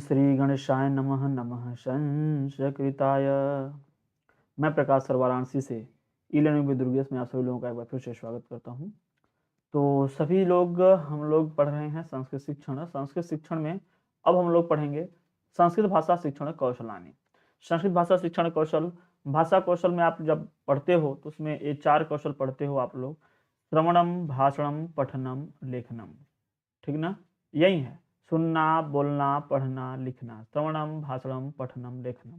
श्री गणेशाय नमः नमः संस्कृताय। मैं प्रकाश सर वाराणसी से ई लर्निंग विद दुर्गेश में आप सभी लोगों का एक बार फिर से स्वागत करता हूं। तो सभी लोग हम लोग पढ़ रहे हैं संस्कृत शिक्षण। संस्कृत शिक्षण में अब हम लोग पढ़ेंगे संस्कृत भाषा शिक्षण कौशलानी। संस्कृत भाषा शिक्षण कौशल, भाषा कौशल में आप जब पढ़ते हो तो उसमें ये 4 कौशल पढ़ते हो आप लोग: श्रवणम, भाषणम, पठनम, लेखनम। ठीक ना, यही है, सुनना, बोलना, पढ़ना, लिखना। श्रवणम, भाषणम, पठनम, लेखनम,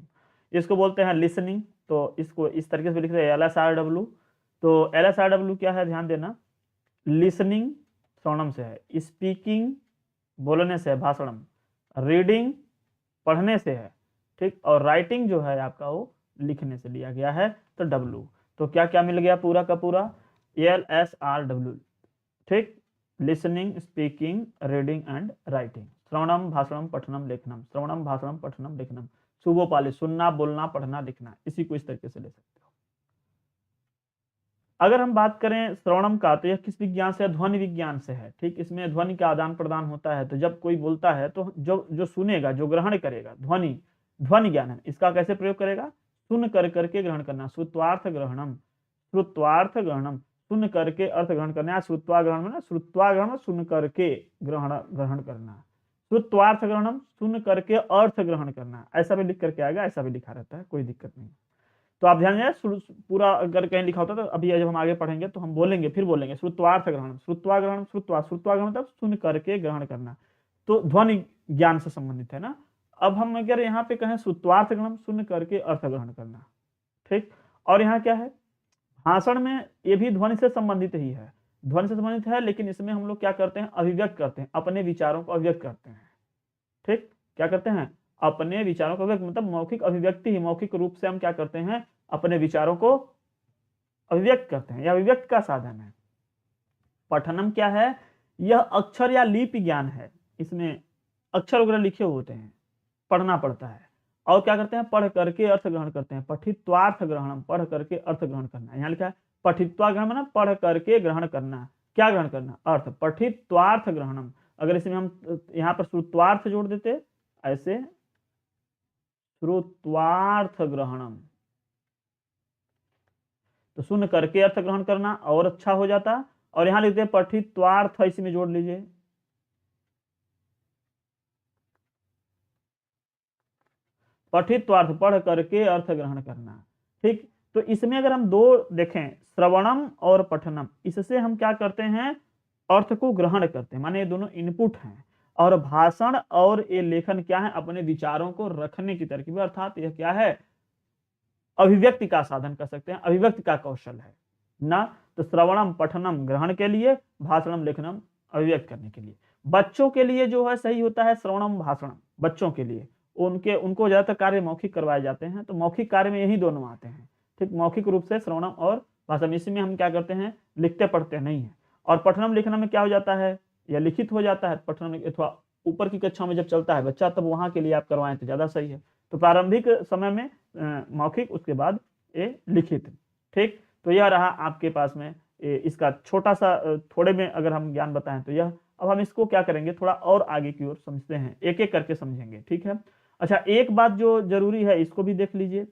इसको बोलते हैं लिसनिंग। तो इसको इस तरीके से लिखते हैं LSRW। तो LSRW क्या है, ध्यान देना। लिसनिंग श्रवणम से है, स्पीकिंग बोलने से है, भाषणम, रीडिंग पढ़ने से है, ठीक, और राइटिंग जो है आपका वो लिखने से लिया गया है, तो W। तो क्या क्या मिल गया पूरा का पूरा, LSRW, ठीक। Listening, speaking, reading and writing. श्रवणम, भाषणम, पठनम, लेखनम। श्रवणम, भाषणम, पठनम, लेखनम। सुबोपाली, सुनना, बोलना, पढ़ना, लिखना। इसी को इस तरीके से ले सकते हो। अगर हम बात करें श्रवणम का, तो यह किस विज्ञान से है? ध्वनि विज्ञान से है, ठीक। इसमें ध्वनि का आदान प्रदान होता है। तो जब कोई बोलता है तो जो सुनेगा, जो ग्रहण करेगा, ध्वनि ध्वनि ज्ञान है, इसका कैसे प्रयोग करेगा? सुन कर करके ग्रहण करना, श्रुत्वार्थ ग्रहणम। श्रुत्वार्थ ग्रहणम, सुन करके अर्थ ग्रहण करना। श्रुत्वाग्रहण में ना, श्रुत्वाग्रहण सुन करके ग्रहण करना। श्रुत्वार्थ ग्रहणम, सुन करके अर्थ ग्रहण करना। ऐसा भी लिख करके आएगा, ऐसा भी लिखा रहता है, कोई दिक्कत नहीं। तो आप ध्यान दें, पूरा अगर कहीं लिखा होता तो अभी जब हम आगे पढ़ेंगे तो हम बोलेंगे, फिर बोलेंगे श्रुत्वार्थ ग्रहण, श्रुत्वाग्रहण, श्रुत्वाग्रहण मतलब सुन करके ग्रहण करना। तो ध्वनि ज्ञान से संबंधित है ना। अब हम अगर यहाँ पे कहें श्रुत्वार्थ ग्रहण, सुन करके अर्थ ग्रहण करना, ठीक। और यहाँ क्या है, भाषण में ये भी ध्वनि से संबंधित ही है, ध्वनि से संबंधित है, लेकिन इसमें हम लोग क्या करते हैं, अभिव्यक्त करते हैं, अपने विचारों को अभिव्यक्त करते हैं, ठीक। क्या करते हैं, अपने विचारों को अभिव्यक्त, मतलब मौखिक अभिव्यक्ति ही, मौखिक रूप से हम क्या करते हैं, अपने विचारों को अभिव्यक्त करते हैं, यह अभिव्यक्त का साधन है। पठनम क्या है, यह अक्षर या लिपि ज्ञान है। इसमें अक्षर वगैरह लिखे होते हैं, पढ़ना पड़ता है। और क्या करते हैं, पढ़ करके अर्थ ग्रहण करते हैं। पठित्वार्थ ग्रहणम, पढ़ करके अर्थ ग्रहण करना। यहाँ लिखा है पठित्वा ग्रहण, मतलब पढ़ करके ग्रहण करना। क्या ग्रहण करना, अर्थ। पठित्वार्थ ग्रहणम, अगर इसमें हम यहाँ पर श्रुत्वार्थ जोड़ देते, ऐसे श्रुत्वार्थ ग्रहणम, तो सुन करके अर्थ ग्रहण करना और अच्छा हो जाता। और यहां लिखते हैं पठित्वार्थ, इसमें जोड़ लीजिए, पठित्वार्थ, पढ़ करके अर्थ ग्रहण करना, ठीक। तो इसमें अगर हम दो देखें, श्रवणम और पठनम, इससे हम क्या करते हैं, अर्थ को ग्रहण करते हैं, माने ये दोनों इनपुट हैं। और भाषण और ये लेखन क्या है, अपने विचारों को रखने की तरकीब, अर्थात यह क्या है, अभिव्यक्ति का साधन कर सकते हैं, अभिव्यक्ति का कौशल है ना। तो श्रवणम पठनम ग्रहण के लिए, भाषणम लेखनम अभिव्यक्त करने के लिए। बच्चों के लिए जो है सही होता है श्रवणम भाषणम, बच्चों के लिए उनको ज्यादातर कार्य मौखिक करवाए जाते हैं, तो मौखिक कार्य में यही दोनों आते हैं, ठीक। मौखिक रूप से श्रवणम और भाषण, इसमें हम क्या करते हैं, लिखते पढ़ते नहीं है। और पठनम लिखना में क्या हो जाता है, या लिखित हो जाता है। पठनम अथवा ऊपर की कक्षा में जब चलता है बच्चा, तब वहां के लिए आप करवाएं तो ज्यादा सही है। तो प्रारंभिक समय में मौखिक, उसके बाद ये लिखित, ठीक। तो यह रहा आपके पास में इसका छोटा सा, थोड़े में अगर हम ज्ञान बताएं तो यह। अब हम इसको क्या करेंगे, थोड़ा और आगे की ओर समझते हैं, एक एक करके समझेंगे, ठीक है। अच्छा, एक बात जो जरूरी है, इसको भी देख लीजिए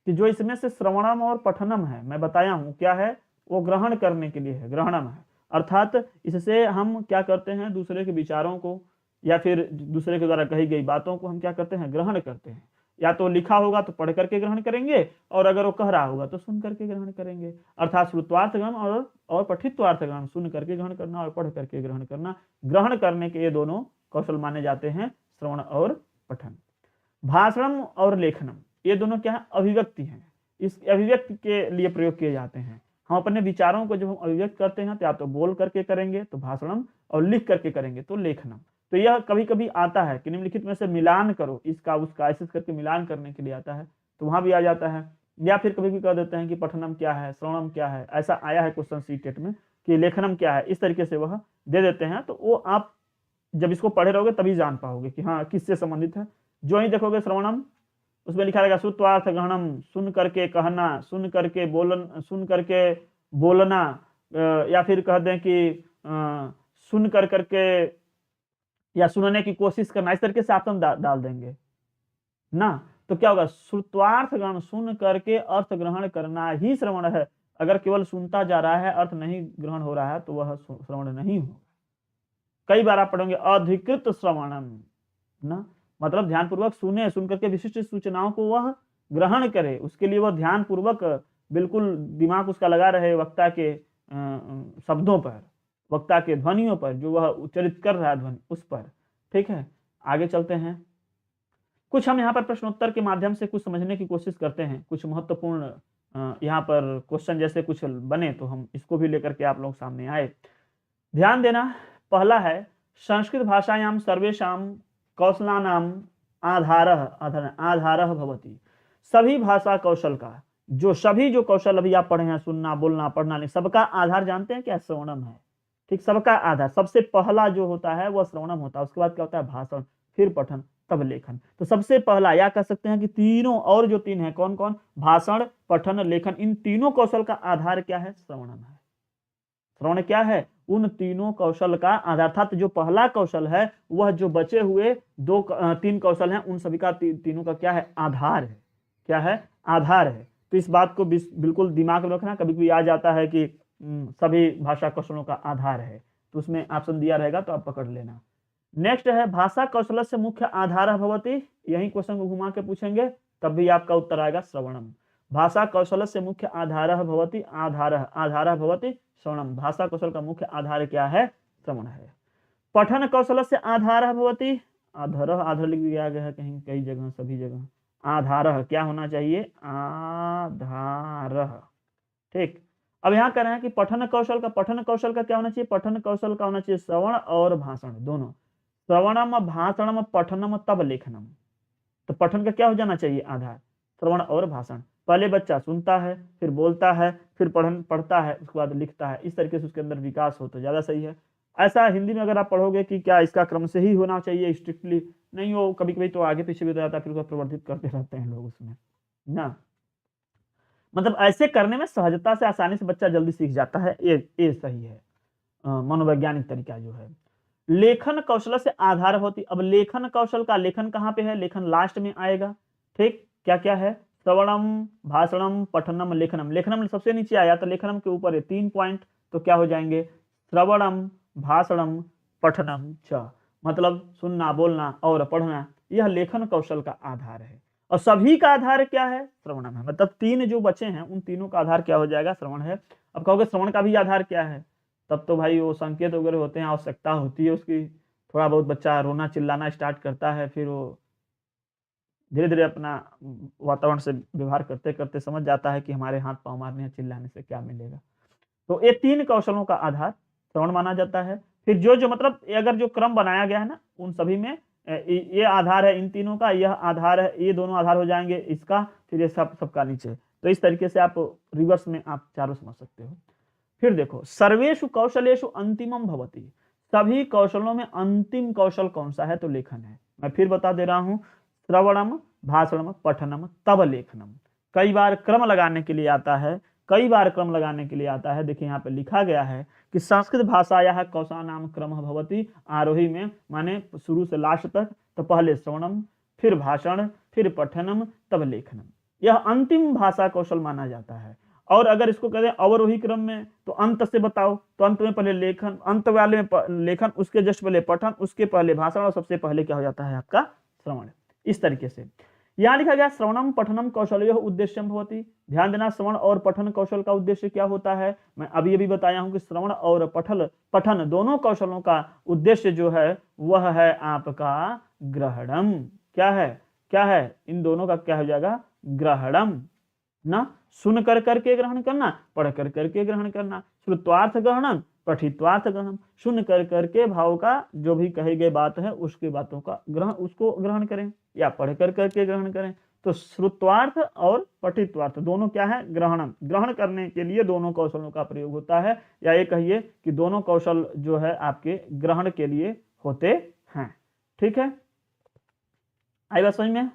कि जो इसमें से श्रवणम और पठनम है, मैं बताया हूं क्या है, वो ग्रहण करने के लिए है, ग्रहणम है। अर्थात इससे हम क्या करते हैं, दूसरे के विचारों को या फिर दूसरे के द्वारा कही गई बातों को हम क्या करते हैं, ग्रहण करते हैं। या तो लिखा होगा तो पढ़ करके ग्रहण करेंगे, और अगर वो कह रहा होगा तो सुन करके ग्रहण करेंगे। अर्थात श्रुत्वार्थ ग्रहण और पठित्वार्थ ग्रहण, सुन करके ग्रहण करना और पढ़ करके ग्रहण करना। ग्रहण करने के ये दोनों कौशल माने जाते हैं, श्रवण और पठन। भाषणम और लेखनम, ये दोनों क्या है, अभिव्यक्ति है। इस अभिव्यक्ति के लिए प्रयोग किए जाते हैं। हम अपने विचारों को जब हम अभिव्यक्त करते हैं तो या तो बोल करके करेंगे तो भाषणम, और लिख करके करेंगे तो लेखनम। तो यह कभी कभी आता है कि निम्नलिखित में से मिलान करो, इसका उसका ऐसे करके मिलान करने के लिए आता है, तो वहां भी आ जाता है। या फिर कभी भी कह देते हैं कि पठनम क्या है, श्रवणम क्या है, ऐसा आया है क्वेश्चन सीटेट में कि लेखनम क्या है, इस तरीके से वह दे देते हैं। तो वो आप जब इसको पढ़े रहोगे तभी जान पाओगे कि हाँ किससे संबंधित है। जो ही देखोगे श्रवणम, उसमें लिखा रहेगा श्रुत्वार्थ ग्रहणम, सुन करके कहना, सुन करके बोलना, या फिर कह दें कि सुन कर करके या सुनने की कोशिश करना, इस तरीके से ऑप्शन डाल देंगे ना। तो क्या होगा, श्रुत्वार्थ ग्रहण, सुन करके अर्थ ग्रहण करना ही श्रवण है। अगर केवल सुनता जा रहा है, अर्थ नहीं ग्रहण हो रहा है, तो वह श्रवण नहीं होगा। कई बार आप पढ़ोगे अधिकृत श्रवणम ना, मतलब ध्यानपूर्वक सुने, सुन करके विशिष्ट सूचनाओं को वह ग्रहण करे, उसके लिए वह ध्यानपूर्वक बिल्कुल दिमाग उसका लगा रहे वक्ता के शब्दों पर, वक्ता के ध्वनियों पर, जो वह उच्चरित कर रहा है ध्वनि उस पर। ठीक है, आगे चलते हैं। कुछ हम यहाँ पर प्रश्नोत्तर के माध्यम से कुछ समझने की कोशिश करते हैं, कुछ महत्वपूर्ण यहाँ पर क्वेश्चन जैसे कुछ बने तो हम इसको भी लेकर के आप लोग सामने आए। ध्यान देना, पहला है संस्कृत भाषायां सर्वेषां कौशलानां आधारः भवति। सभी भाषा कौशल का सभी जो कौशल अभी आप पढ़े हैं, सुनना, बोलना, पढ़ना, नहीं, सबका आधार जानते हैं क्या, श्रवणम है। ठीक, सबका आधार, सबसे पहला जो होता है वह श्रवणम होता है, उसके बाद क्या होता है, भाषण, फिर पठन, तब लेखन। तो सबसे पहला, या कह सकते हैं कि तीनों, और जो तीन है कौन कौन, भाषण, पठन, लेखन, इन तीनों कौशल का आधार क्या है, श्रवणम है। श्रवण क्या है, उन तीनों कौशल का आधार, अर्थात जो पहला कौशल है वह जो बचे हुए तीन कौशल हैं उन सभी का तीनों का क्या है, आधार है। क्या है, आधार है। तो इस बात को बिल्कुल दिमाग में रखना, कभी कभी आ जाता है कि सभी भाषा कौशलों का आधार है, तो उसमें ऑप्शन दिया रहेगा तो आप पकड़ लेना। नेक्स्ट है भाषा कौशल से मुख्य आधार भवति, यही क्वेश्चन को घुमा के पूछेंगे तब भी आपका उत्तर आएगा श्रवणम। भाषा कौशल से मुख्य आधार भवति, आधार भवति श्रवणम। भाषा कौशल का मुख्य आधार क्या है, श्रवण है। पठन कौशल से आधार भवति, आधार लिख दिया गया है कहीं, कई जगह, सभी जगह आधार क्या होना चाहिए, आधार। ठीक, अब यहाँ कह रहे हैं कि पठन कौशल का क्या होना चाहिए, पठन कौशल का होना चाहिए श्रवण और भाषण दोनों। श्रवणम भाषणम पठनम तब लेखनम। तो पठन का क्या हो जाना चाहिए, आधार, श्रवण और भाषण। पहले बच्चा सुनता है, फिर बोलता है, फिर पढ़ता है, उसके बाद लिखता है, इस तरीके से उसके अंदर विकास हो तो ज्यादा सही है। ऐसा हिंदी में अगर आप पढ़ोगे कि क्या इसका क्रम से ही होना चाहिए, स्ट्रिक्टली नहीं हो, कभी कभी तो आगे पीछे भी हो जाता है, फिर उसको प्रवर्धित करते रहते हैं लोग उसमें ना। मतलब ऐसे करने में सहजता से, आसानी से बच्चा जल्दी सीख जाता है, ये सही है मनोवैज्ञानिक तरीका जो है। लेखन कौशल से आधार होती, अब लेखन कौशल का लेखन कहाँ पे है, लेखन लास्ट में आएगा। ठीक, क्या क्या है, श्रवणम, भाषणम, पठनम, लेखनम। लेखनम सबसे नीचे आया तो लेखनम के ऊपर है 3 पॉइंट, तो क्या हो जाएंगे, श्रवणम, भाषणम, पठनम च, मतलब सुनना, बोलना और पढ़ना, यह लेखन कौशल का आधार है। और सभी का आधार क्या है, श्रवणम है। मतलब तीन जो बचे हैं उन तीनों का आधार क्या हो जाएगा, श्रवण है। अब कहोगे श्रवण का भी आधार क्या है, तब तो भाई वो संकेत वगैरह होते हैं, आवश्यकता होती है उसकी, थोड़ा बहुत बच्चा रोना चिल्लाना स्टार्ट करता है, फिर वो धीरे धीरे अपना वातावरण से व्यवहार करते करते समझ जाता है कि हमारे हाथ पांव मारने या चिल्लाने से क्या मिलेगा। तो ये तीन कौशलों का आधार श्रवण माना जाता है। फिर जो मतलब अगर जो क्रम बनाया गया है ना, उन सभी में ये आधार है, इन तीनों का यह आधार है, ये दोनों आधार हो जाएंगे इसका, फिर ये सबका नीचे। तो इस तरीके से आप रिवर्स में आप चारों समझ सकते हो। फिर देखो, सर्वेषु कौशलेषु अंतिमम भवति, सभी कौशलों में अंतिम कौशल कौन सा है, तो लेखन है। मैं फिर बता दे रहा हूं, श्रवणम, भाषणम, पठनम, तब लेखनम। कई बार क्रम लगाने के लिए आता है, कई बार क्रम लगाने के लिए आता है। देखिए यहाँ पे लिखा गया है कि संस्कृत भाषायाः कौशानाम क्रमः भवति, आरोही में माने शुरू से लास्ट तक, तो पहले श्रवणम, फिर भाषण, फिर पठनम, तब लेखनम। यह अंतिम भाषा कौशल माना जाता है। और अगर इसको कहते हैं अवरोही क्रम में, तो अंत से बताओ, तो अंत में पहले लेखन, अंत वाले में लेखन, उसके जस्ट पहले पठन, उसके पहले भाषण, और सबसे पहले क्या हो जाता है आपका श्रवण। इस तरीके से यहाँ लिखा गया श्रवणम पठनम कौशल्यो उद्देश्यम भवति। ध्यान देना, श्रवण और पठन कौशल का उद्देश्य क्या होता है, मैं अभी बताया हूं कि श्रवण और पठन दोनों कौशलों का उद्देश्य जो है वह है आपका ग्रहणम। क्या है, क्या है, इन दोनों का क्या हो जाएगा, ग्रहणम ना। सुन कर करके ग्रहण करना, पढ़ कर करके ग्रहण करना, श्रुत्वार्थ ग्रहणम, पठित्वार्थ ग्रहणम। सुन कर करके भाव का जो भी कही गई बात है उसकी बातों का ग्रहण, उसको ग्रहण करें, या पढ़ कर करके ग्रहण करें। तो श्रुत्वार्थ और पठित्वार्थ दोनों क्या है, ग्रहणम। ग्रहण करने के लिए दोनों कौशलों का प्रयोग होता है, या ये कहिए कि दोनों कौशल जो है आपके ग्रहण के लिए होते हैं। ठीक है, आई बात समझ में,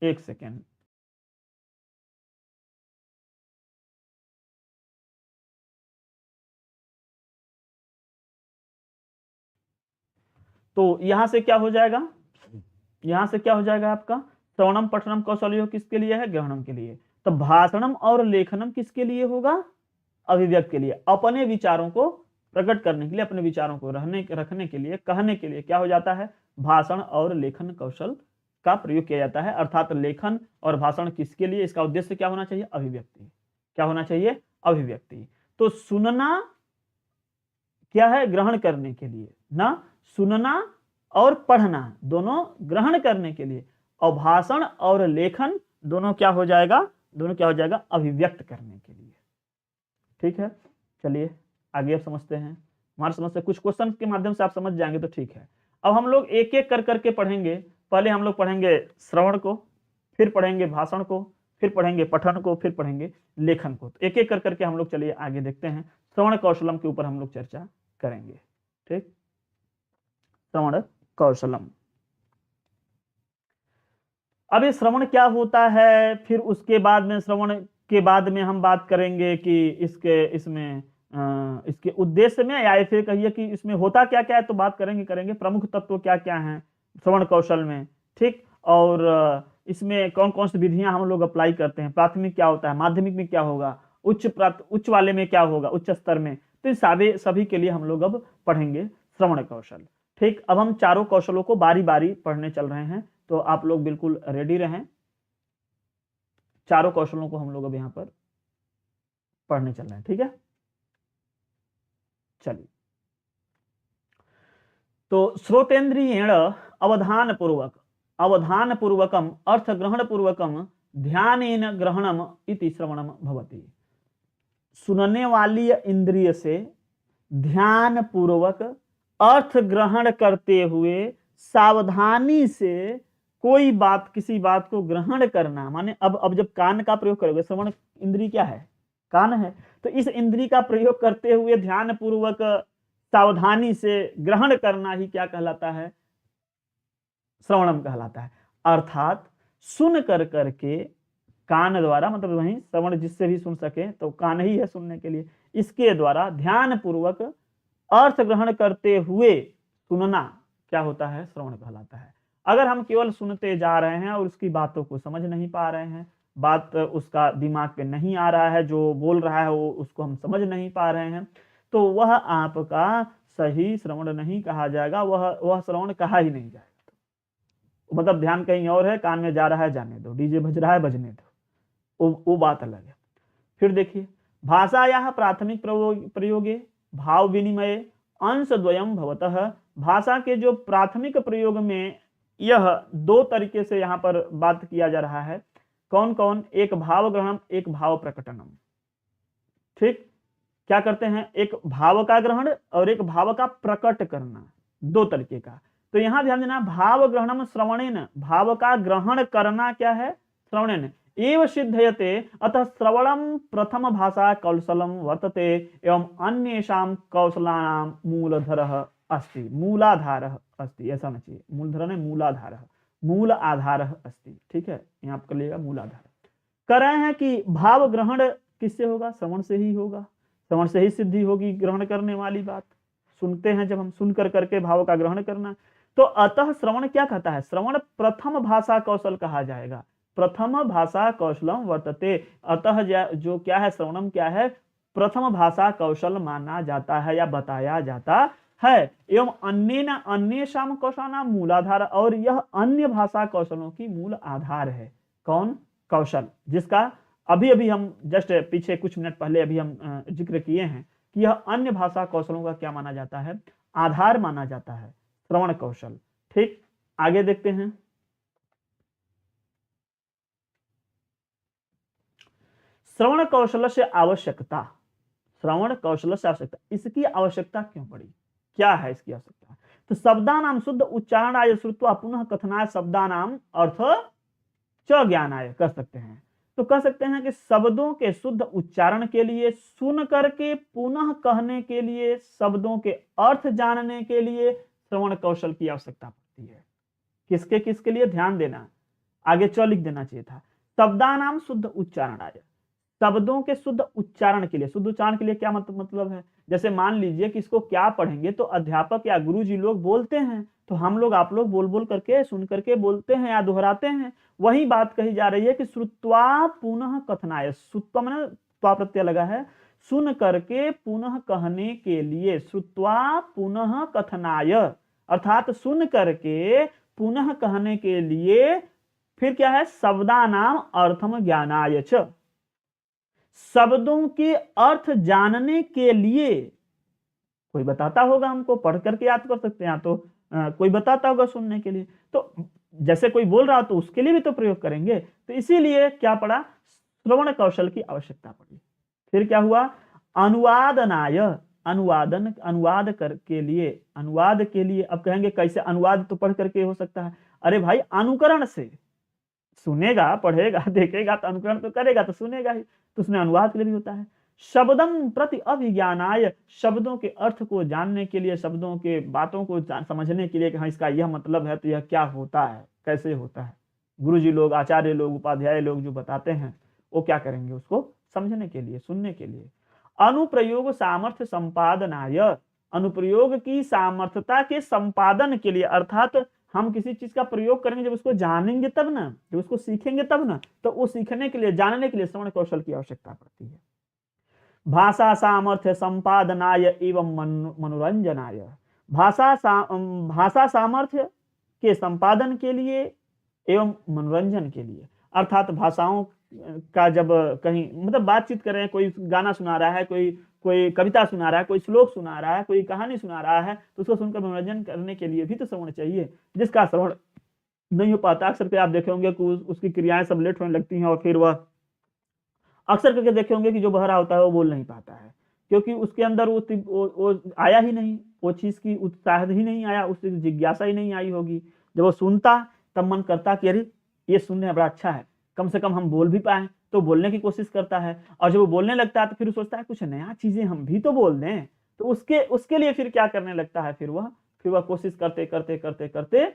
एक सेकेंड। तो यहां से क्या हो जाएगा, यहां से क्या हो जाएगा आपका, श्रवणम पठनम कौशल्यो किसके लिए है, ग्रहणम के लिए। तो भाषणम और लेखनम किसके लिए होगा, अभिव्यक्त के लिए, अपने विचारों को प्रकट करने के लिए, अपने विचारों को रखने के लिए, कहने के लिए क्या हो जाता है, भाषण और लेखन कौशल का प्रयोग किया जाता है। अर्थात लेखन और भाषण किसके लिए, इसका उद्देश्य क्या होना चाहिए, अभिव्यक्ति। क्या होना चाहिए, अभिव्यक्ति। तो सुनना क्या है, ग्रहण करने के लिए ना, सुनना और पढ़ना दोनों ग्रहण करने के लिए, और भाषण और लेखन दोनों क्या हो जाएगा, दोनों क्या हो जाएगा, अभिव्यक्त करने के लिए। ठीक है, चलिए आगे अब समझते हैं। हमारे समझ से कुछ क्वेश्चन के माध्यम से आप समझ जाएंगे तो ठीक है। अब हम लोग एक एक कर करके पढ़ेंगे। पहले हम लोग पढ़ेंगे श्रवण को, फिर पढ़ेंगे भाषण को, फिर पढ़ेंगे पठन को, फिर पढ़ेंगे लेखन को। तो एक एक कर करके हम लोग चलिए आगे देखते हैं। श्रवण कौशलम के ऊपर हम लोग चर्चा करेंगे। ठीक, श्रवण कौशलम। अब ये श्रवण क्या होता है, फिर उसके बाद में श्रवण के बाद में हम बात करेंगे कि इसके उद्देश्य में, या फिर कहिए कि इसमें होता क्या क्या है, तो बात करेंगे प्रमुख तत्व क्या क्या हैं श्रवण कौशल में। ठीक, और इसमें कौन कौन सी विधियां हम लोग अप्लाई करते हैं, प्राथमिक क्या होता है, माध्यमिक में क्या होगा, उच्च वाले में क्या होगा, उच्च स्तर में। तो सभी के लिए हम लोग अब पढ़ेंगे श्रवण कौशल। ठीक, अब हम चारों कौशलों को बारी बारी पढ़ने चल रहे हैं, तो आप लोग बिल्कुल रेडी रहें। चारों कौशलों को हम लोग अब यहाँ पर पढ़ने चल रहे हैं। ठीक है, चलिए। तो श्रोतेन्द्रियेण अवधान पूर्वकम अर्थ ग्रहण पूर्वकम ध्यानेन ग्रहणम इति श्रवणम भवति। सुनने वाली इंद्रिय से ध्यान पूर्वक अर्थ ग्रहण करते हुए सावधानी से कोई बात, किसी बात को ग्रहण करना, माने अब जब कान का प्रयोग करोगे, श्रवण इंद्री क्या है, कान है, तो इस इंद्री का प्रयोग करते हुए ध्यान पूर्वक सावधानी से ग्रहण करना ही क्या कहलाता है, श्रवणम कहलाता है। अर्थात सुन कर करके कान द्वारा, मतलब वहीं श्रवण जिससे भी सुन सके तो कान ही है सुनने के लिए, इसके द्वारा ध्यान पूर्वक अर्थ ग्रहण करते हुए सुनना क्या होता है, श्रवण कहलाता है। अगर हम केवल सुनते जा रहे हैं और उसकी बातों को समझ नहीं पा रहे हैं, बात उसका दिमाग पे नहीं आ रहा है, जो बोल रहा है वो उसको हम समझ नहीं पा रहे हैं, तो वह आपका सही श्रवण नहीं कहा जाएगा, वह श्रवण कहा ही नहीं जाएगा। मतलब ध्यान कहीं और है, कान में जा रहा है, जाने दो, डीजे बज रहा है, बजने दो, वो बात अलग है। फिर देखिए, भाषायाः प्राथमिक प्रयोगे भाव विनिमय अंश द्वयम भवतः। भाषा के जो प्राथमिक प्रयोग में यह दो तरीके से यहाँ पर बात किया जा रहा है। कौन कौन, एक भाव ग्रहणम, एक भाव प्रकटनम। ठीक, क्या करते हैं, एक भाव का ग्रहण और एक भाव का प्रकट करना, दो तरीके का। तो यहां ध्यान देना, भाव ग्रहणम श्रवणेन, भाव का ग्रहण करना क्या है, श्रवणेन एव सिद्धयते, अतः श्रवणम प्रथम भाषा कौशलम वर्तते एवं अन्येषां कौशलानां मूलधरः अस्ति, मूलाधारः अस्ति, ऐसा होना चाहिए, मूलधर नहीं, मूलाधारः, मूल आधारः अस्ति। ठीक है, यहाँ पर लिएगा मूलाधार। कह रहे हैं कि भाव ग्रहण किससे होगा, श्रवण से ही होगा, श्रवण से ही सिद्धि होगी ग्रहण करने वाली बात। सुनते हैं जब हम, सुन कर करके भाव का ग्रहण करना। तो अतः श्रवण क्या कहता है, श्रवण प्रथम भाषा कौशल कहा जाएगा, प्रथम भाषा कौशलम वर्तते। अतः जो क्या है, श्रवणम क्या है, प्रथम भाषा कौशल माना जाता है या बताया जाता है। एवं अन्येषां कौशलानां मूलाधार, और यह अन्य भाषा कौशलों की मूल आधार है। कौन, कौशल, जिसका अभी अभी हम जस्ट पीछे कुछ मिनट पहले अभी हम जिक्र किए हैं कि यह अन्य भाषा कौशलों का क्या माना जाता है, आधार माना जाता है, श्रवण कौशल। ठीक, आगे देखते हैं। श्रवण कौशल से आवश्यकता, श्रवण कौशल से आवश्यकता, इसकी आवश्यकता क्यों पड़ी, क्या है इसकी आवश्यकता। तो शब्दानाम शुद्ध उच्चारणाय श्रुत्वा पुनः कथनाय शब्दानाम अर्थ च ज्ञानाय कर सकते हैं। तो कह सकते हैं कि शब्दों के शुद्ध उच्चारण के लिए, सुन करके पुनः कहने के लिए, शब्दों के अर्थ जानने के लिए श्रवण कौशल की आवश्यकता पड़ती है। किसके किसके लिए, ध्यान देना, आगे च लिख देना चाहिए था। शब्दानाम शुद्ध उच्चारणाय, शब्दों के शुद्ध उच्चारण के लिए। शुद्ध उच्चारण के लिए क्या मतलब है, जैसे मान लीजिए कि इसको क्या पढ़ेंगे, तो अध्यापक या गुरु जी लोग बोलते हैं तो हम लोग आप लोग बोल बोल करके सुन करके बोलते हैं या दोहराते हैं। वही बात कही जा रही है कि श्रुत्वा पुनः कथनाय, श्रुत्वा मैंने त्वा प्रत्यय लगा है, सुन करके पुनः कहने के लिए, श्रुत्वा पुनः कथनाय अर्थात सुन करके पुनः कहने के लिए। फिर क्या है, शब्दानाम अर्थम ज्ञानाय च, शब्दों के अर्थ जानने के लिए। कोई बताता होगा हमको, पढ़ करके याद कर सकते हैं, तो कोई बताता होगा सुनने के लिए, तो जैसे कोई बोल रहा तो उसके लिए भी तो प्रयोग करेंगे। तो इसीलिए क्या पड़ा, श्रवण कौशल की आवश्यकता पड़ी। फिर क्या हुआ, अनुवादनाय, अनुवाद के लिए, अनुवाद के लिए। अब कहेंगे कैसे, अनुवाद तो पढ़ करके हो सकता है। अरे भाई अनुकरण से, सुनेगा पढ़ेगा देखेगा तो अनुकरण तो करेगा, तो सुनेगा ही, तो उसमें अनुवाद के लिए भी होता है। शब्दम प्रति अभिज्ञानाय, शब्दों के अर्थ को जानने के लिए, शब्दों के बातों को समझने के लिए कि हाँ इसका यह मतलब है तो यह क्या होता है, कैसे होता है। गुरुजी लोग, आचार्य लोग, उपाध्याय लोग जो बताते हैं वो क्या करेंगे, उसको समझने के लिए, सुनने के लिए। अनुप्रयोग सामर्थ्य संपादनाय, अनुप्रयोग की सामर्थ्यता के संपादन के लिए, अर्थात हम किसी चीज का प्रयोग करेंगे जब उसको जानेंगे तब ना, जब उसको सीखेंगे तब ना, तो वो सीखने के लिए, जानने के लिए श्रवण कौशल की आवश्यकता पड़ती है। भाषा सामर्थ्य संपादनाय एवं मनोरंजनाय, भाषा सामर्थ्य के संपादन के लिए एवं मनोरंजन के लिए। अर्थात भाषाओं का जब कहीं मतलब बातचीत कर रहे हैं, कोई गाना सुना रहा है, कोई कविता सुना रहा है, कोई श्लोक सुना रहा है, कोई कहानी सुना रहा है, तो उसको सुनकर मनोरंजन करने के लिए भी तो श्रवण चाहिए। जिसका श्रवण नहीं हो पाता, अक्सर के आप देखे होंगे कि उसकी क्रियाएं सब लेट होने लगती हैं, और फिर वह अक्सर करके देखे होंगे कि जो बहरा होता है वो बोल नहीं पाता है, क्योंकि उसके अंदर वो आया ही नहीं, वो चीज की उत्साह ही नहीं आया, उसकी जिज्ञासा ही नहीं आई होगी। जब वो सुनता तब मन करता कि अरे ये सुनने में बड़ा अच्छा है, कम से कम हम बोल भी पाए, तो बोलने की कोशिश करता है। और जब वो बोलने लगता है तो फिर सोचता है कुछ नया चीजें हम भी तो बोल दें, तो उसके लिए फिर क्या करने लगता है, फिर वह कोशिश करते करते करते करते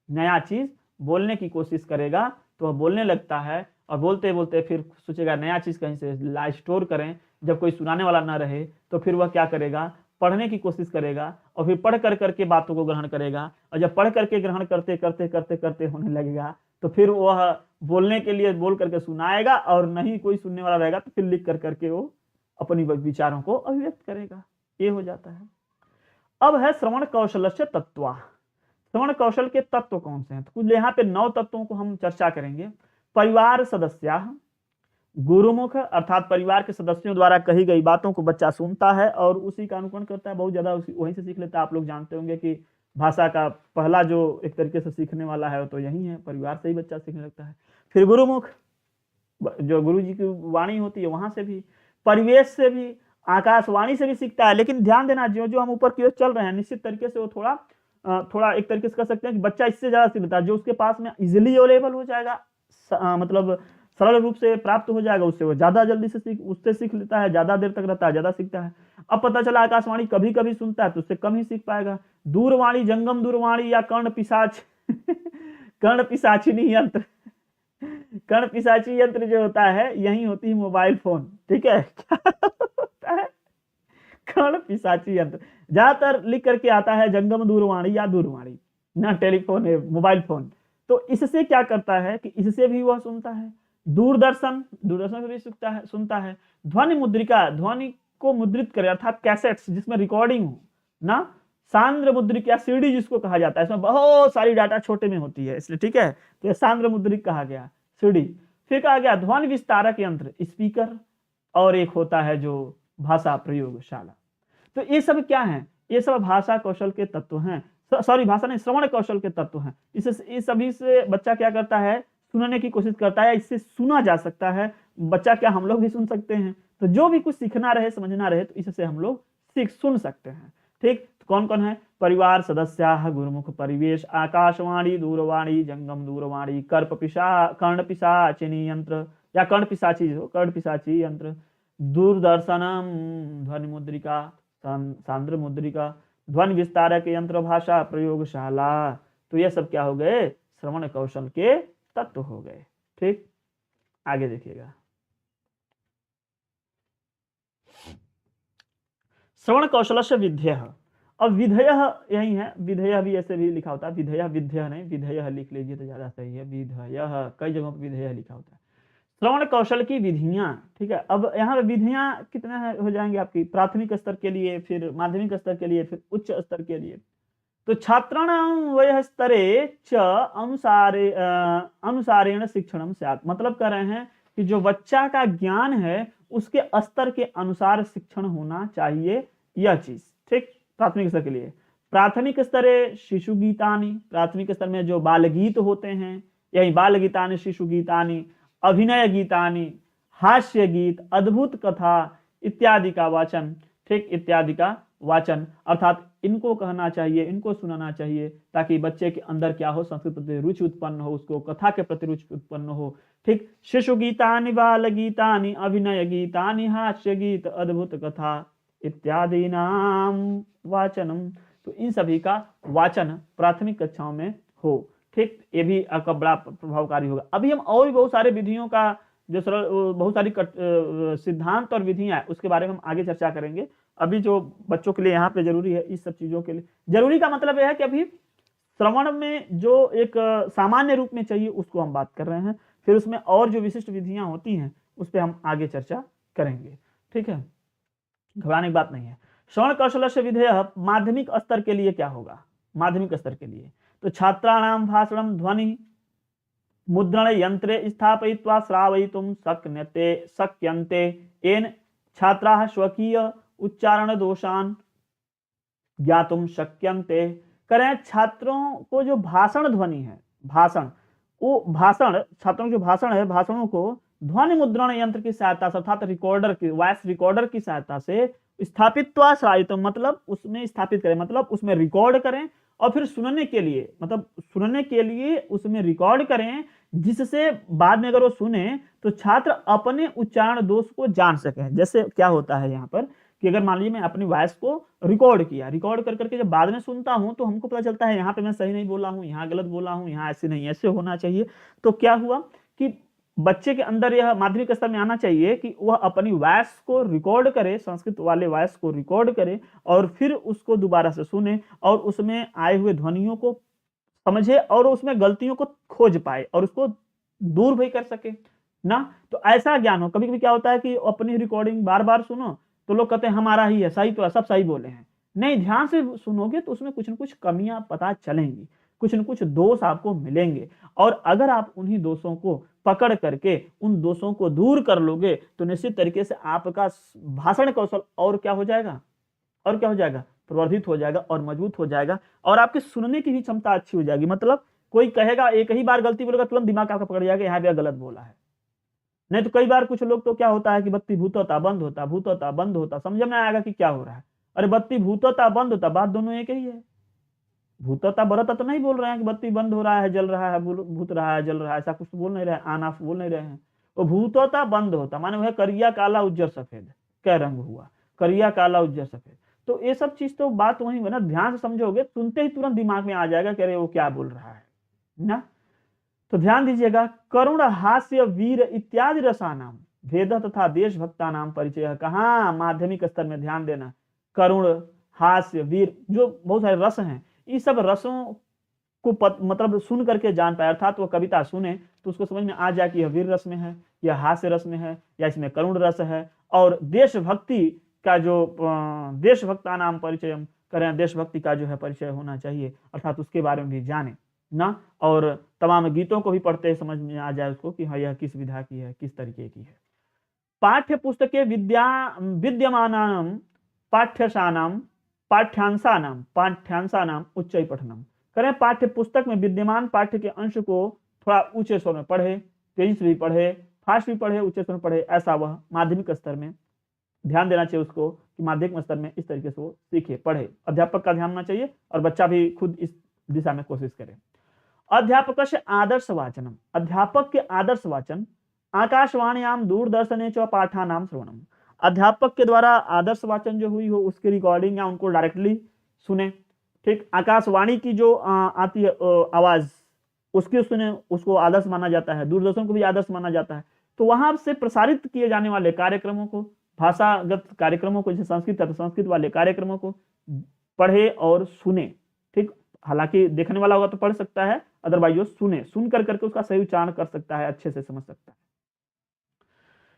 नया चीज बोलने की कोशिश करेगा, तो वह बोलने लगता है। और बोलते बोलते फिर सोचेगा नया चीज कहीं से ला स्टोर करें, जब कोई सुनाने वाला ना रहे तो फिर वह क्या करेगा, पढ़ने की कोशिश करेगा, और फिर पढ़ कर करके बातों को ग्रहण करेगा। और जब पढ़ करके ग्रहण करते करते करते करते होने लगेगा, तो फिर वह बोलने के लिए बोल करके सुनाएगा, और नहीं कोई सुनने वाला रहेगा तो फिर लिख कर करके वो अपनी विचारों को अभिव्यक्त करेगा। ये हो जाता है। अब है श्रवण कौशल से तत्व। श्रवण कौशल के तत्व कौन से हैं, तो कुछ यहाँ पे 9 तत्वों को हम चर्चा करेंगे। परिवार सदस्य, गुरुमुख अर्थात परिवार के सदस्यों द्वारा कही गई बातों को बच्चा सुनता है और उसी का अनुकरण करता है, बहुत ज्यादा वहीं से सीख लेता है। आप लोग जानते होंगे कि भाषा का पहला जो एक तरीके से सीखने वाला है तो यही है, परिवार से ही बच्चा सीखने लगता है। फिर गुरुमुख, जो गुरु जी की वाणी होती है वहां से भी, परिवेश से भी, आकाशवाणी से भी सीखता है। लेकिन ध्यान देना, जो जो हम ऊपर की ओर चल रहे हैं, निश्चित तरीके से वो थोड़ा एक तरीके से कह सकते हैं कि बच्चा इससे ज्यादा सीख लेता है। जो उसके पास में इजिली अवेलेबल हो जाएगा, मतलब सरल रूप से प्राप्त हो जाएगा, उससे वो ज्यादा जल्दी से उससे सीख लेता है, ज्यादा देर तक रहता है, ज्यादा सीखता है। अब पता चला आकाशवाणी कभी कभी सुनता है तो उससे कम ही सीख पाएगा। दूरवाणी, जंगम दूरवाणी या कर्ण पिशाच कर्ण पिशाचिनी यंत्र कर्ण पिशाची यंत्र जो होता है, यही होती है मोबाइल फोन। ठीक है, क्या होता है कर्ण पिशाची यंत्र, ज्यादातर लिख करके आता है जंगम दूरवाणी या दूरवाणी, ना टेलीफोन है, मोबाइल फोन। तो इससे क्या करता है कि इससे भी वह सुनता है। दूरदर्शन से भी सुनता है। ध्वनि मुद्रिका, ध्वनि को मुद्रित करे अर्थात कैसेट्स जिसमें रिकॉर्डिंग हो ना, सांद्र मुद्रिक या सीडी जिसको कहा जाता है, इसमें बहुत सारी डाटा छोटे में होती है इसलिए, ठीक है, तो यह सांद्र मुद्रिक कहा गया, सीडी। फिर कहा गया ध्वनि विस्तारक यंत्र, स्पीकर, और एक होता है जो भाषा प्रयोगशाला। तो ये सब क्या है, ये सब भाषा कौशल के तत्व हैं, सॉरी भाषा नहीं, श्रवण कौशल के तत्व हैं। इस सभी से बच्चा क्या करता है, सुनने की कोशिश करता है, इससे सुना जा सकता है। बच्चा क्या, हम लोग भी सुन सकते हैं। तो जो भी कुछ सीखना रहे, समझना रहे, तो इससे हम लोग सुन सकते हैं। ठीक, तो कौन कौन है, परिवार सदस्य, गुरुमुख, परिवेश, आकाशवाणी, दूरवाणी, जंगम दूरवाणी, कर्ण पिशाचिनी यंत्र या कर्ण पिशाची यंत्र, दूरदर्शनम, ध्वनि मुद्रिका, सांद्र मुद्रिका, ध्वनि विस्तारक यंत्र, भाषा प्रयोगशाला। तो ये सब क्या हो गए, श्रवण कौशल के तत्व हो गए। ठीक, आगे देखिएगा। श्रवण कौशल से विध्येय, अब विधेयः यही है, विधेयः भी ऐसे भी लिखा होता है, विधेयः विधेयः नहीं, विधेयः लिख लीजिए तो ज्यादा सही है। विधेयः कई जगहों पर विधेयः लिखा होता है। श्रवण कौशल की विधियां, ठीक है। अब यहाँ पे विधियां कितने हो जाएंगे आपकी, प्राथमिक स्तर के लिए, फिर माध्यमिक स्तर के लिए, फिर उच्च स्तर के लिए। तो छात्राणां वयः स्तरे च अनुसारेण शिक्षणम स्यात्, मतलब कह रहे हैं कि जो बच्चा का ज्ञान है उसके स्तर के अनुसार शिक्षण होना चाहिए, यह चीज, ठीक। प्राथमिक स्तर के लिए प्राथमिक स्तरे शिशु गीतानि, प्राथमिक स्तर में जो बाल गीत होते हैं, यही बाल गीतानि, शिशु गीतानि, अभिनय गीतानि, हास्य गीत, अद्भुत कथा इत्यादि का वाचन, ठीक, इत्यादि का वाचन, अर्थात इनको कहना चाहिए, इनको सुनाना चाहिए, ताकि बच्चे के अंदर क्या हो, संस्कृत प्रति रुचि उत्पन्न हो, उसको कथा के प्रति रुचि उत्पन्न हो, ठीक। शिशु गीतानि, बाल गीतानि, अभिनय गीतानि, हास्य गीत, अद्भुत कथा इत्यादि नाम वाचनम, तो इन सभी का वाचन प्राथमिक कक्षाओं में हो, ठीक। ये भी आपका बड़ा प्रभावकारी होगा। अभी हम और भी बहुत सारे विधियों का जो सरल, बहुत सारी सिद्धांत और विधियां उसके बारे में हम आगे चर्चा करेंगे। अभी जो बच्चों के लिए यहाँ पे जरूरी है, इस सब चीजों के लिए जरूरी का मतलब यह है कि अभी श्रवण में जो एक सामान्य रूप में चाहिए उसको हम बात कर रहे हैं, फिर उसमें और जो विशिष्ट विधियां होती हैं उस पर हम आगे चर्चा करेंगे, ठीक है, घबराने की बात नहीं है। श्रवण कौशल से विधेय माध्यमिक स्तर के लिए क्या होगा, माध्यमिक स्तर के लिए तो छात्राणाम भाषणम ध्वनि मुद्रण यंत्रे स्थापयित्वा श्रावयितुं शक्यन्ते येन छात्राः स्वकीय उच्चारण दोषान ज्ञातुं शक्यन्ते। करें छात्रों को जो भाषण ध्वनि है, भाषण, वो भाषण, छात्रों जो भाषण है, भाषणों को ध्वनि मुद्रण यंत्र की सहायता से, अर्थात रिकॉर्डर की, वॉइस रिकॉर्डर की सहायता से स्थापित्वा श्रावयितुं, मतलब उसमें स्थापित करें, मतलब उसमें रिकॉर्ड करें, और फिर सुनने के लिए, मतलब सुनने के लिए उसमें रिकॉर्ड करें, जिससे बाद में अगर वो सुने तो छात्र अपने उच्चारण दोष को जान सकें। जैसे क्या होता है यहाँ पर कि अगर मान लीजिए मैं अपनी वॉइस को रिकॉर्ड किया, रिकॉर्ड कर करके जब बाद में सुनता हूं तो हमको पता चलता है यहाँ पे मैं सही नहीं बोला हूँ, यहाँ गलत बोला हूँ, यहाँ ऐसे नहीं, ऐसे होना चाहिए। तो क्या हुआ कि बच्चे के अंदर यह माध्यमिक स्तर में आना चाहिए कि वह अपनी वॉइस को रिकॉर्ड करे, संस्कृत वाले वॉइस को रिकॉर्ड करे, और फिर उसको दोबारा से सुने और उसमें आए हुए ध्वनियों को समझे और उसमें गलतियों को खोज पाए और उसको दूर भी कर सके ना। तो ऐसा ज्ञान हो। कभी कभी क्या होता है कि अपनी रिकॉर्डिंग बार बार सुनो तो लोग कहते हैं हमारा ही है, सही तो है, सब सही बोले हैं। नहीं, ध्यान से सुनोगे तो उसमें कुछ न कुछ कमियां पता चलेंगी, कुछ न कुछ दोष आपको मिलेंगे, और अगर आप उन्हीं दोषों को पकड़ करके उन दोषों को दूर कर लोगे तो निश्चित तरीके से आपका भाषण कौशल और क्या हो जाएगा, और क्या हो जाएगा, प्रवर्धित हो जाएगा और मजबूत हो जाएगा, और आपकी सुनने की भी क्षमता अच्छी हो जाएगी। मतलब कोई कहेगा, एक ही बार गलती बोलेगा तुरंत दिमाग आपका पकड़ जाएगा, यहाँ भी गलत बोला है। नहीं तो कई बार कुछ लोग तो क्या होता है कि बत्ती भूत होता बंद होता, भूत होता बंद होता, समझ में आएगा कि क्या हो रहा है। अरे बत्ती भूत होता बंद होता, बात दोनों एक ही है। भूतता बरता तो नहीं बोल रहे हैं कि बत्ती बंद हो रहा है, जल रहा है, भूत रहा है, जल रहा है, ऐसा कुछ बोल नहीं रहे, आना बोल नहीं रहे हैं। वो भूत होता बंद होता माने वह करिया काला उज्जर सफेद, क्या रंग हुआ, करिया काला उज्जर सफेद। तो ये सब चीज तो बात वही है ना, ध्यान से समझोगे सुनते ही तुरंत दिमाग में आ जाएगा कि अरे वो क्या बोल रहा है ना। तो ध्यान दीजिएगा, करुण हास्य वीर इत्यादि रसानाम भेद तथा देशभक्ता नाम परिचय। कहाँ, माध्यमिक स्तर में, ध्यान देना। करुण, हास्य, वीर, जो बहुत सारे रस हैं, इस सब रसों को मतलब सुन करके जान पाए, अर्थात वो कविता सुने तो उसको समझ में आ जाए कि यह वीर रस में है, यह हास्य रस में है, या इसमें करुण रस है। और देशभक्ति का जो देशभक्ता नाम परिचय करें, देशभक्ति का जो है परिचय होना चाहिए, अर्थात उसके बारे में भी जाने ना। और तमाम गीतों को भी पढ़ते समझ में आ जाए उसको कि हाँ यह किस विधा की है, किस तरीके की है। पाठ्य पुस्तके विद्यमानानां पाठ्यांशानाम उच्चै पठनम। करें पाठ्य पुस्तक में विद्यमान पाठ्य के अंश को थोड़ा ऊंचे स्वर में पढ़े, तेजी से भी पढ़े, फास्ट भी पढ़े, ऊंचे स्वर में पढ़े, ऐसा वह माध्यमिक स्तर में ध्यान देना चाहिए उसको कि माध्यमिक स्तर में इस तरीके से वो सीखे, पढ़े। अध्यापक का ध्यान होना चाहिए और बच्चा भी खुद इस दिशा में कोशिश करे। अध्यापक से आदर्श वाचनम, अध्यापक के आदर्श वाचन आकाशवाण्याम दूरदर्शने च पाठानाम श्रवणम। अध्यापक के द्वारा आदर्श वाचन जो हुई हो उसकी रिकॉर्डिंग या उनको डायरेक्टली सुने, ठीक। आकाशवाणी की जो आती है आवाज उसकी सुने, उसको आदर्श माना जाता है। दूरदर्शन को भी आदर्श माना जाता है। तो वहां से प्रसारित किए जाने वाले कार्यक्रमों को, भाषागत कार्यक्रमों को, जैसे संस्कृत है तो संस्कृत वाले कार्यक्रमों को पढ़े और सुने। ठीक, हालांकि देखने वाला होगा तो पढ़ सकता है, अदरवाइज वो सुने, सुन कर करके उसका सही उच्चारण कर सकता है, अच्छे से समझ सकता है।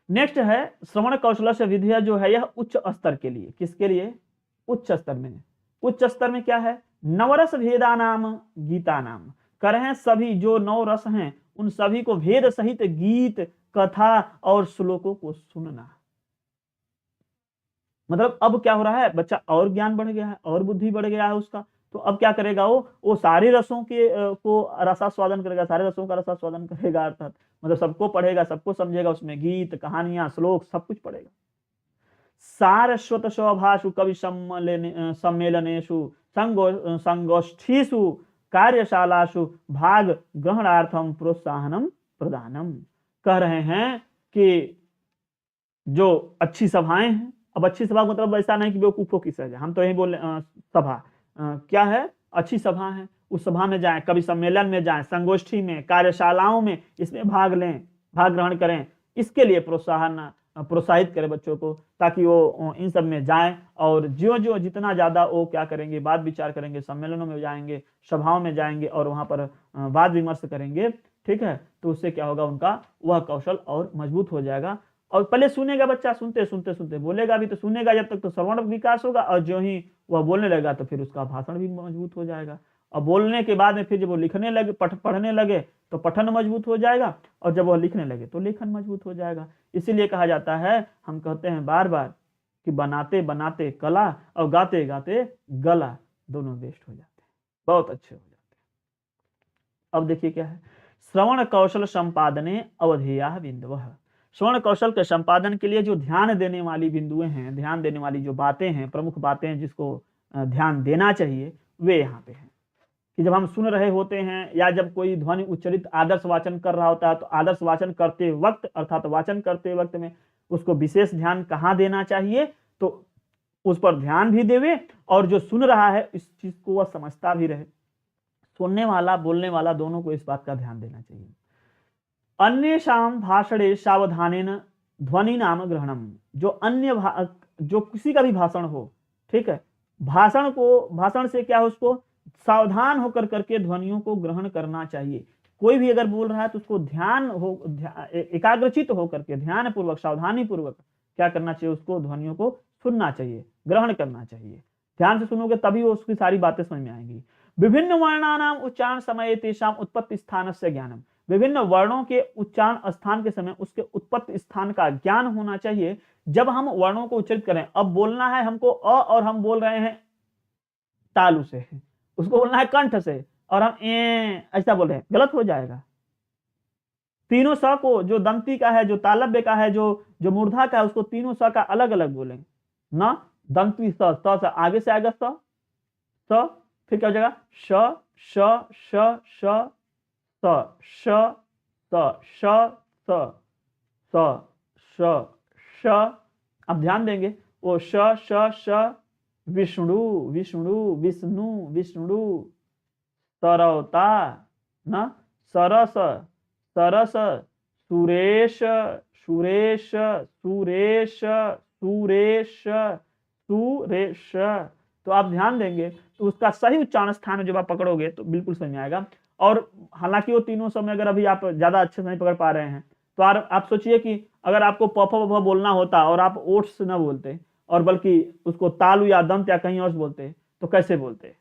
नेक्स्ट है श्रवण कौशल से विद्या जो है यह उच्च स्तर के लिए, किसके लिए? उच्च स्तर में। उच्च स्तर में क्या है? नवरस भेदा नाम गीता नाम, कर हैं सभी जो नौ रस हैं उन सभी को भेद सहित गीत कथा और श्लोकों को सुनना। मतलब अब क्या हो रहा है, बच्चा और ज्ञान बढ़ गया है और बुद्धि बढ़ गया है उसका, तो अब क्या करेगा वो सारे रसों के को रसास्वादन करेगा, सारे रसों का रसास्वादन करेगा, अर्थात मतलब सबको पढ़ेगा, सबको समझेगा, उसमें गीत कहानियां श्लोक सब कुछ पढ़ेगा। सारस्वत स्वभाषु कवि सम्मेलनेषु संगोष्ठीषु कार्यशालासु भाग ग्रहणार्थम प्रोत्साहनम प्रदानम। कह रहे हैं कि जो अच्छी सभाएं हैं, अब अच्छी सभा मतलब ऐसा नहीं कि बेवकूफों की सभा, हम तो यही बोले सभा क्या है? अच्छी सभा है, उस सभा में जाएं, कवि सम्मेलन में जाएं, संगोष्ठी में, कार्यशालाओं में, इसमें भाग लें, भाग ग्रहण करें, इसके लिए प्रोत्साहित करें बच्चों को, ताकि वो इन सब में जाएं और जो जितना ज्यादा वो क्या करेंगे, बात विचार करेंगे, सम्मेलनों में जाएंगे, सभाओं में जाएंगे और वहां पर वाद विमर्श करेंगे, ठीक है, तो उससे क्या होगा, उनका वह कौशल और मजबूत हो जाएगा। और पहले सुनेगा बच्चा, सुनते सुनते सुनते बोलेगा भी, तो सुनेगा जब तक तो श्रवण विकास होगा, और जो ही वह बोलने लगेगा तो फिर उसका भाषण भी मजबूत हो जाएगा, और बोलने के बाद में फिर जब वो लिखने लगे, पढ़ने लगे तो पठन मजबूत हो जाएगा, और जब वह लिखने लगे तो लेखन मजबूत हो जाएगा। इसीलिए कहा जाता है, हम कहते हैं बार बार कि बनाते बनाते कला और गाते गाते गला दोनों बेस्ट हो जाते हैं, बहुत अच्छे हो जाते हैं। अब देखिए क्या है, श्रवण कौशल संपादने अवधेया बिंदुवः। श्रवण कौशल के संपादन के लिए जो ध्यान देने वाली बिंदुएं हैं, ध्यान देने वाली जो बातें हैं, प्रमुख बातें हैं जिसको ध्यान देना चाहिए, वे यहाँ पे हैं। कि जब हम सुन रहे होते हैं या जब कोई ध्वनि उच्चरित आदर्श वाचन कर रहा होता है, तो आदर्श वाचन करते वक्त अर्थात वाचन करते वक्त में उसको विशेष ध्यान कहाँ देना चाहिए, तो उस पर ध्यान भी देवे, और जो सुन रहा है इस चीज को वह समझता भी रहे। सुनने वाला बोलने वाला दोनों को इस बात का ध्यान देना चाहिए। अन्येषां भाषणे सावधानेन ध्वनि नाम ग्रहणम, जो किसी का भी भाषण हो, ठीक है, भाषण से क्या हो, उसको सावधान होकर करके ध्वनियों को ग्रहण करना चाहिए। कोई भी अगर बोल रहा है तो उसको एकाग्रचित होकर के ध्यान पूर्वक सावधानी पूर्वक क्या करना चाहिए, उसको ध्वनियों को सुनना चाहिए, ग्रहण करना चाहिए। ध्यान से सुनोगे तभी वो उसकी सारी बातें समझ में आएंगी। विभिन्न वर्णानाम उच्चारण समय तेषां उत्पत्ति स्थानस्य ज्ञानम, विभिन्न वर्णों के उच्चारण स्थान के समय उसके उत्पत्ति स्थान का ज्ञान होना चाहिए। जब हम वर्णों को उच्चरित करें, अब बोलना है हमको अ और हम बोल रहे हैं तालु से, उसको बोलना है कंठ से, और हम ऐसा बोल रहे हैं, गलत हो जाएगा। तीनों स को, जो दंती का है, जो तालव्य का है, जो मूर्धा का है, उसको तीनों स का अलग अलग बोलेंगे ना। दंती स, त से आगे से आएगा स, फिर क्या हो जाएगा श श श श स श स श स स श। अब ध्यान देंगे, वो श श श विष्णु विष्णु विष्णु विष्णु, सरवता ना, सरस सरस, सुरेश सुरेश सुरेश सुरेश सुरेश। तो आप ध्यान देंगे तो उसका सही उच्चारण स्थान जब आप पकड़ोगे तो बिल्कुल समझ में आएगा। और हालांकि वो तीनों समय अगर अभी आप ज्यादा अच्छे से नहीं पकड़ पा रहे हैं, तो आप सोचिए कि अगर आपको प फ भ बोलना होता और आप ओठ से न बोलते और बल्कि उसको तालु या दंत या कहीं और बोलते, तो कैसे बोलते?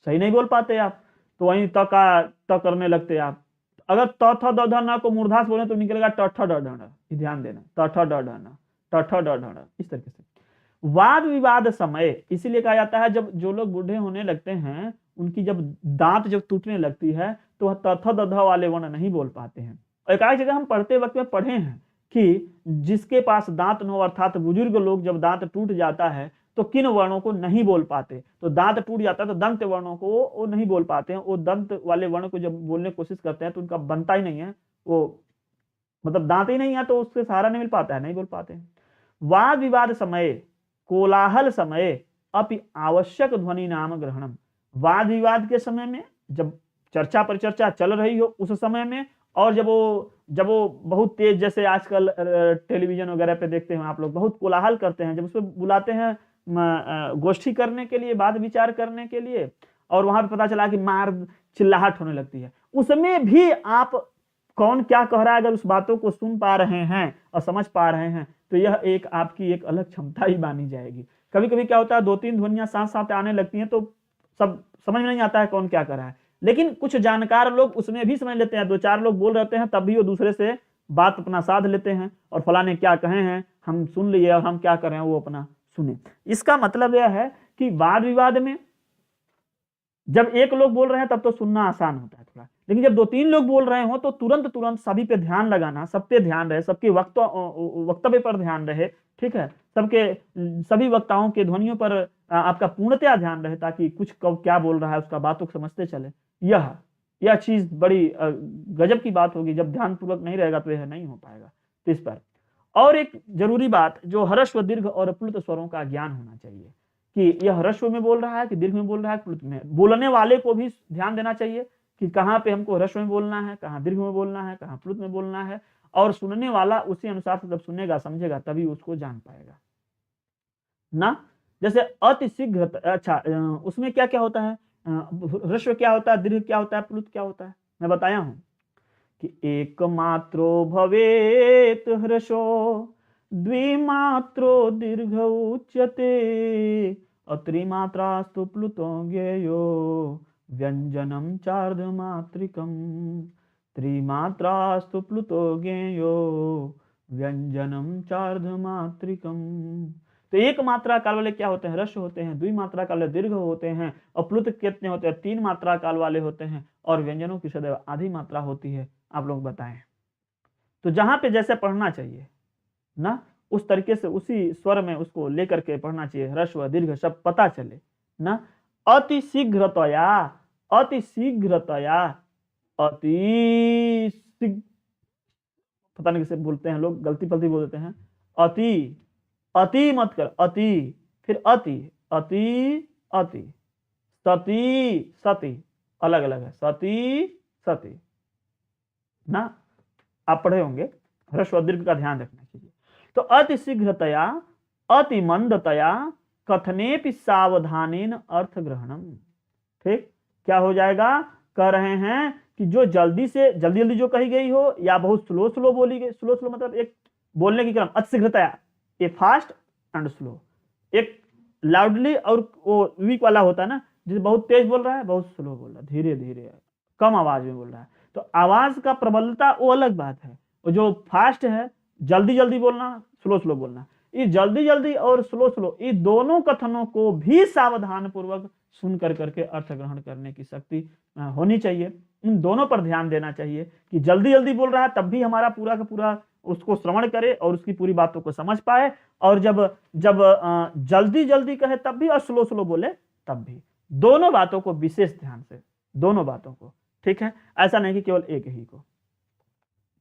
सही नहीं बोल पाते आप, तो वहीं त का त करने लगते आप। अगर त थ द ध न को मूर्धास बोले तो निकलेगा ट ठ ड ढ ण, ध्यान देना, त ठ ड ढ न, ट ठ ड ढ ण, इस तरीके से। वाद विवाद समय, इसीलिए कहा जाता है जब जो लोग बूढ़े होने लगते हैं, उनकी जब दांत जब टूटने लगती है तो वह त थ द ध वाले वर्ण नहीं बोल पाते हैं। और एक जगह हम पढ़ते वक्त में पढ़े हैं कि जिसके पास दांत न हो, अर्थात बुजुर्ग लोग जब दांत टूट जाता है तो किन वर्णों को नहीं बोल पाते, तो दांत टूट जाता है तो दंत वर्णों को वो नहीं बोल पाते हैं। वो दंत वाले वर्ण को जब बोलने की कोशिश करते हैं तो उनका बनता ही नहीं है, वो मतलब दांत ही नहीं है तो उससे सहारा नहीं मिल पाता है, नहीं बोल पाते हैं। वाद विवाद समय, कोलाहल समय अपि आवश्यक ध्वनि नाम ग्रहणम, वाद विवाद के समय में, जब चर्चा परिचर्चा चल रही हो उस समय में, और जब वो बहुत तेज, जैसे आजकल टेलीविजन वगैरह पे देखते हैं आप लोग, बहुत कोलाहल करते हैं, जब उसमें बुलाते हैं गोष्ठी करने के लिए, वाद विचार करने के लिए, और वहां पे पता चला कि मार चिल्लाहट होने लगती है, उसमें भी आप कौन क्या कह रहा है अगर उस बातों को सुन पा रहे हैं और समझ पा रहे हैं तो यह एक आपकी एक अलग क्षमता ही मानी जाएगी। कभी कभी क्या होता है, 2-3 ध्वनियां साथ साथ आने लगती हैं तो सब समझ में नहीं आता है कौन क्या कर रहा है, लेकिन कुछ जानकार लोग उसमें भी समझ लेते हैं। 2-4 लोग बोल रहते हैं तब भी वो दूसरे से बात अपना साध लेते हैं और फलाने क्या कहे हैं हम सुन लिए और हम क्या कर रहे हैं वो अपना सुने। इसका मतलब यह है कि वाद विवाद में जब एक लोग बोल रहे हैं तब तो सुनना आसान होता है थोड़ा, लेकिन जब 2-3 लोग बोल रहे हो तो तुरंत सभी पे ध्यान लगाना, सब पे ध्यान रहे, सबके वक्तव्य पर ध्यान रहे, ठीक है, सभी वक्ताओं के ध्वनियों पर आपका पूर्णतया ध्यान रहे ताकि कुछ कब क्या बोल रहा है उसका बातों को समझते चले। यह चीज बड़ी गजब की बात होगी। जब ध्यान पूर्वक नहीं रहेगा तो यह नहीं हो पाएगा। तो इस पर और एक जरूरी बात, जो ह्रस्व दीर्घ और प्लुत स्वरों का ज्ञान होना चाहिए कि यह ह्रस्व में बोल रहा है कि दीर्घ में बोल रहा है, प्लुत में। बोलने वाले को भी ध्यान देना चाहिए कि कहाँ पे हमको ह्रस्व में बोलना है, कहाँ दीर्घ में बोलना है, कहाँ प्लुत में बोलना है, और सुनने वाला उसी अनुसार से जब सुनेगा समझेगा तभी उसको जान पाएगा ना। जैसे अति शीघ्र, अच्छा उसमें क्या क्या होता है, ह्रस्व क्या होता है, दीर्घ क्या होता है, प्लुत क्या होता है, मैं बताया हूं कि एकमात्रो भवेत ह्रस्वो द्विमात्रो दीर्घ उच्यते त्रिमात्रास्तु प्लुतो ज्ञेयो व्यंजनम चार्धमात्रिकम। त्रिमात्रास्तु प्लुतो ज्ञेयो व्यंजनम चार्धमात्रिकम। तो एक मात्रा काल वाले क्या होते हैं, ह्रस्व होते हैं, द्विमात्रा काल वाले दीर्घ होते हैं, और प्लुत कितने होते हैं, 3 मात्रा काल वाले होते हैं, और व्यंजनों की सदैव आधी मात्रा होती है। आप लोग बताएं। तो जहां पे जैसे पढ़ना चाहिए ना उस तरीके से उसी स्वर में उसको लेकर के पढ़ना चाहिए, ह्रस्व दीर्घ सब पता चले ना। अति शीघ्रतया, अति शीघ्रतया, पता नहीं कैसे बोलते हैं लोग, गलती पलती बोल देते हैं। अति, अति मत कर, अति, फिर अति, अति, अति, सती, सती, अलग अलग है, सती, सती ना। आप पढ़े होंगे, ह्रस्व दीर्घ का ध्यान रखना चाहिए। तो अति शीघ्रतया, अति मंदतया, कथनेपि सावधानेन अर्थ ग्रहणम। ठीक, क्या हो जाएगा, कह रहे हैं कि जो जल्दी से जल्दी जो कही गई हो या बहुत स्लो बोली गई, स्लो मतलब एक बोलने की क्रम, अति शीघ्रतया, ए फास्ट एंड स्लो, एक लाउडली और वो वीक वाला होता है ना, जिसे बहुत तेज बोल रहा है, बहुत स्लो बोल रहा है, धीरे धीरे कम आवाज में बोल रहा है। तो आवाज का प्रबलता वो अलग बात है, और जो फास्ट है जल्दी जल्दी बोलना, स्लो बोलना, ये जल्दी और स्लो ये दोनों कथनों को भी सावधान पूर्वक सुन करके अर्थ ग्रहण करने की शक्ति होनी चाहिए। इन दोनों पर ध्यान देना चाहिए कि जल्दी बोल रहा है तब भी हमारा पूरा का पूरा उसको श्रवण करे और उसकी पूरी बातों को समझ पाए, और जब जल्दी कहे तब भी और स्लो बोले तब भी, दोनों बातों को विशेष ध्यान से, दोनों बातों को, ठीक है, ऐसा नहीं कि केवल एक ही को।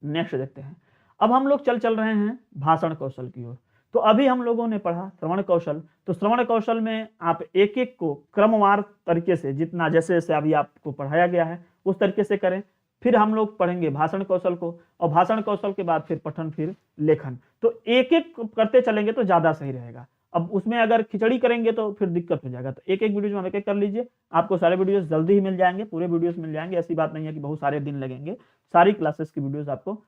नेक्स्ट देखते हैं। अब हम लोग चल रहे हैं भाषण कौशल की ओर। तो अभी हम लोगों ने पढ़ा श्रवण कौशल, तो श्रवण कौशल में आप एक एक को क्रमवार तरीके से, जितना जैसे जैसे अभी आपको पढ़ाया गया है उस तरीके से करें। फिर हम लोग पढ़ेंगे भाषण कौशल को, और भाषण कौशल के बाद फिर पठन, फिर लेखन। तो एक एक करते चलेंगे तो ज्यादा सही रहेगा। अब उसमें अगर खिचड़ी करेंगे तो फिर दिक्कत हो जाएगा। तो एक एक वीडियो में एक एक कर लीजिए, आपको सारे वीडियोस जल्दी ही मिल जाएंगे, पूरे वीडियोस मिल जाएंगे। ऐसी बात नहीं है कि बहुत सारे दिन लगेंगे, सारी क्लासेस की वीडियोस आपको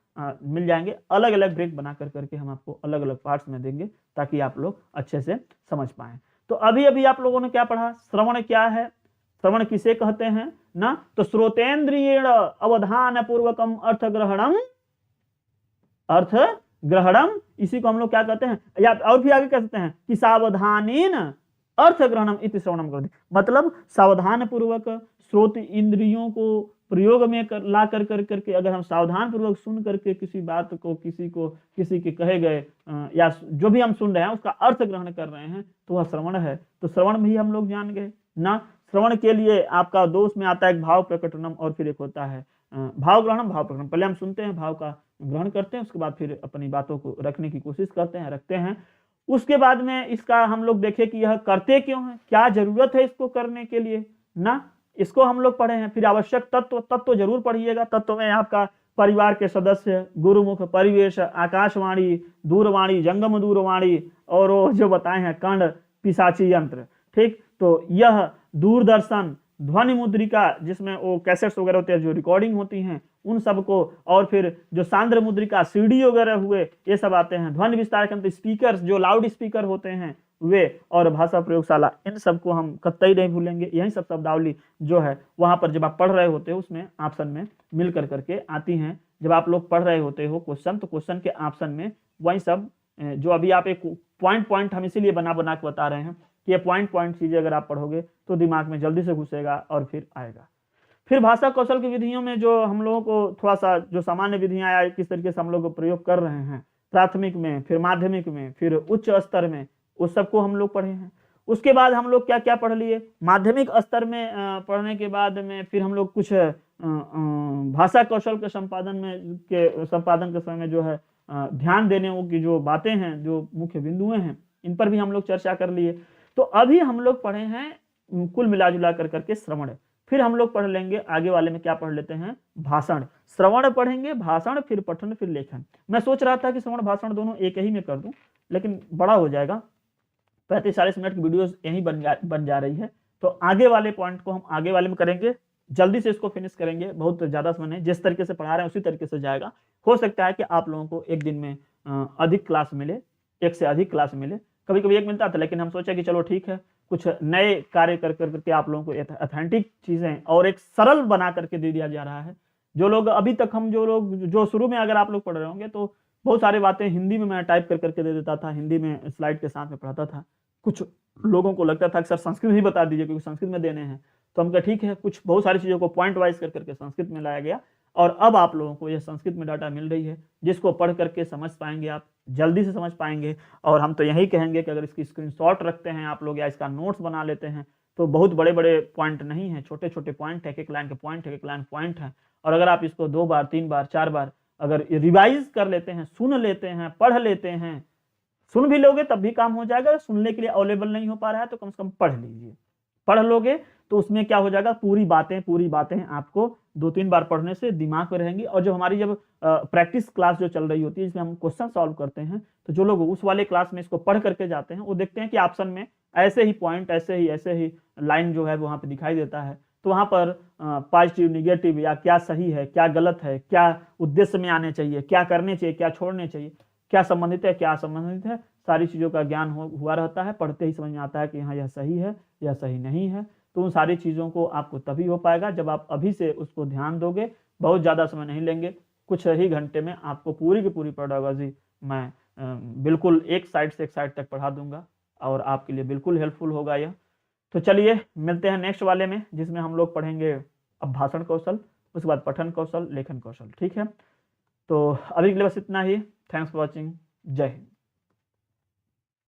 मिल जाएंगे। अलग अलग ब्रेक बना करके हम आपको अलग अलग पार्ट्स में देंगे ताकि आप लोग अच्छे से समझ पाएं। तो अभी आप लोगों ने क्या पढ़ा, श्रवण क्या है, श्रवण किसे कहते हैं ना। तो श्रोतेन्द्रियेण अवधान पूर्वकम अर्थ ग्रहणम, इसी को हम लोग क्या कहते हैं, या और भी आगे कह सकते हैं कि सावधानेन अर्थ ग्रहणम इति श्रवणम करते, मतलब सावधान पूर्वक श्रोत इंद्रियों को प्रयोग में ला करके अगर हम सावधान पूर्वक सुन करके किसी बात को, किसी के कहे गए या जो भी हम सुन रहे हैं उसका अर्थ ग्रहण कर रहे हैं तो वह श्रवण है। तो श्रवण भी हम लोग जान गए ना। श्रवण के लिए आपका दो उसमें आता है, एक भाव प्रकटनम और फिर एक होता है भाव ग्रहणम, भाव प्रकटनम। पहले हम सुनते हैं, भाव का ग्रहण करते हैं, उसके बाद फिर अपनी बातों को रखने की कोशिश करते हैं, रखते हैं। उसके बाद में इसका हम लोग देखें कि यह करते क्यों है, क्या जरूरत है इसको करने के लिए ना, इसको हम लोग पढ़े हैं। फिर आवश्यक तत्व जरूर पढ़िएगा। तत्व में आपका परिवार के सदस्य, गुरुमुख, परिवेश, आकाशवाणी, दूरवाणी, जंगम दूरवाणी, और वो जो बताए हैं कंड, पिशाची यंत्र, ठीक। तो यह दूरदर्शन, ध्वनि मुद्रिका जिसमें वो कैसेट्स वगैरह होते हैं, जो रिकॉर्डिंग होती हैं उन सबको, और फिर जो सांद्र मुद्रिका, सीडी वगैरह हुए, ये सब आते हैं। ध्वनि विस्तारक यंत्र, स्पीकर, जो लाउड स्पीकर होते हैं वे, और भाषा प्रयोगशाला, इन सबको हम कतई नहीं भूलेंगे। यही सब शब्दावली जो है वहां पर जब आप पढ़ रहे होते हो उसमें ऑप्शन में मिल करके आती हैं। जब आप लोग पढ़ रहे होते हो क्वेश्चन, तो क्वेश्चन के ऑप्शन में वही सब जो अभी आप एक पॉइंट हम इसीलिए बना के बता रहे हैं कि ये पॉइंट चीजें अगर आप पढ़ोगे तो दिमाग में जल्दी से घुसेगा और फिर आएगा। फिर भाषा कौशल की विधियों में जो हम लोगों को थोड़ा सा जो सामान्य विधियां आया, किस तरीके से हम लोग प्रयोग कर रहे हैं प्राथमिक में, फिर माध्यमिक में, फिर उच्च स्तर में, उस सबको हम लोग पढ़े हैं। उसके बाद हम लोग क्या क्या पढ़ लिए, माध्यमिक स्तर में पढ़ने के बाद में फिर हम लोग कुछ भाषा कौशल के संपादन के समय जो है ध्यान देने की जो बातें हैं, जो मुख्य बिंदुएं हैं, इन पर भी हम लोग चर्चा कर लिए। तो अभी हम लोग पढ़े हैं कुल मिला जुला करके श्रवण। फिर हम लोग पढ़ लेंगे आगे वाले में, क्या पढ़ लेते हैं, भाषण। श्रवण पढ़ेंगे, भाषण, फिर पठन, फिर लेखन। मैं सोच रहा था कि श्रवण भाषण दोनों एक ही में कर दूं, लेकिन बड़ा हो जाएगा, 35-40 मिनट की वीडियोस यही बन जा रही है। तो आगे वाले पॉइंट को हम आगे वाले में करेंगे, जल्दी से इसको फिनिश करेंगे, बहुत ज्यादा समय नहीं, जिस तरीके से पढ़ा रहे हैं उसी तरीके से जाएगा। हो सकता है कि आप लोगों को एक दिन में अधिक क्लास मिले, एक से अधिक क्लास मिले, कभी कभी एक मिलता था, लेकिन हम सोचा कि चलो ठीक है, कुछ नए कार्य करके आप लोगों को ऑथेंटिक चीजें और एक सरल बना करके दे दिया जा रहा है। जो लोग अभी तक जो शुरू में अगर आप लोग पढ़ रहे होंगे तो बहुत सारी बातें हिंदी में मैं टाइप करके दे देता था, हिंदी में स्लाइड के साथ में पढ़ाता था। कुछ लोगों को लगता था कि सर संस्कृत ही बता दीजिए क्योंकि संस्कृत में देने हैं, तो हम कहा ठीक है, कुछ बहुत सारी चीजों को पॉइंट वाइज करके संस्कृत में लाया गया, और अब आप लोगों को यह संस्कृत में डाटा मिल रही है, जिसको पढ़ करके समझ पाएंगे, आप जल्दी से समझ पाएंगे। और हम तो यही कहेंगे कि अगर इसकी स्क्रीनशॉट रखते हैं आप लोग या इसका नोट्स बना लेते हैं तो बहुत बड़े बड़े पॉइंट नहीं है, छोटे छोटे पॉइंट है, एक लाइन के पॉइंट है, एक लाइन पॉइंट है। और अगर आप इसको 2 बार 3 बार 4 बार अगर रिवाइज कर लेते हैं, सुन लेते हैं, पढ़ लेते हैं, सुन भी लोगे तब भी काम हो जाएगा, सुनने के लिए अवेलेबल नहीं हो पा रहा है तो कम से कम पढ़ लीजिए। पढ़ लोगे तो उसमें क्या हो जाएगा, पूरी बातें आपको 2-3 बार पढ़ने से दिमाग में रहेंगी। और जब हमारी प्रैक्टिस क्लास जो चल रही होती है, जिसमें हम क्वेश्चन सॉल्व करते हैं, तो जो लोग उस वाले क्लास में इसको पढ़ करके जाते हैं वो देखते हैं कि ऑप्शन में ऐसे ही पॉइंट, ऐसे ही लाइन जो है वहां पे दिखाई देता है। तो वहां पर पॉजिटिव, निगेटिव, या क्या सही है, क्या गलत है, क्या उद्देश्य में आने चाहिए, क्या करने चाहिए, क्या छोड़ने चाहिए, क्या संबंधित है, क्या असंबंधित है, सारी चीजों का ज्ञान हुआ रहता है। पढ़ते ही समझ में आता है कि हाँ यह सही है, यह सही नहीं है। तो उन सारी चीज़ों को आपको तभी हो पाएगा जब आप अभी से उसको ध्यान दोगे। बहुत ज़्यादा समय नहीं लेंगे, कुछ ही घंटे में आपको पूरी की पूरी पेडागॉजी मैं बिल्कुल एक साइड से एक साइड तक पढ़ा दूंगा, और आपके लिए बिल्कुल हेल्पफुल होगा यह। तो चलिए मिलते हैं नेक्स्ट वाले में, जिसमें हम लोग पढ़ेंगे अब भाषण कौशल, उसके बाद पठन कौशल, लेखन कौशल। ठीक है, तो अभी के लिए बस इतना ही। Thanks for watching. जय हिंद।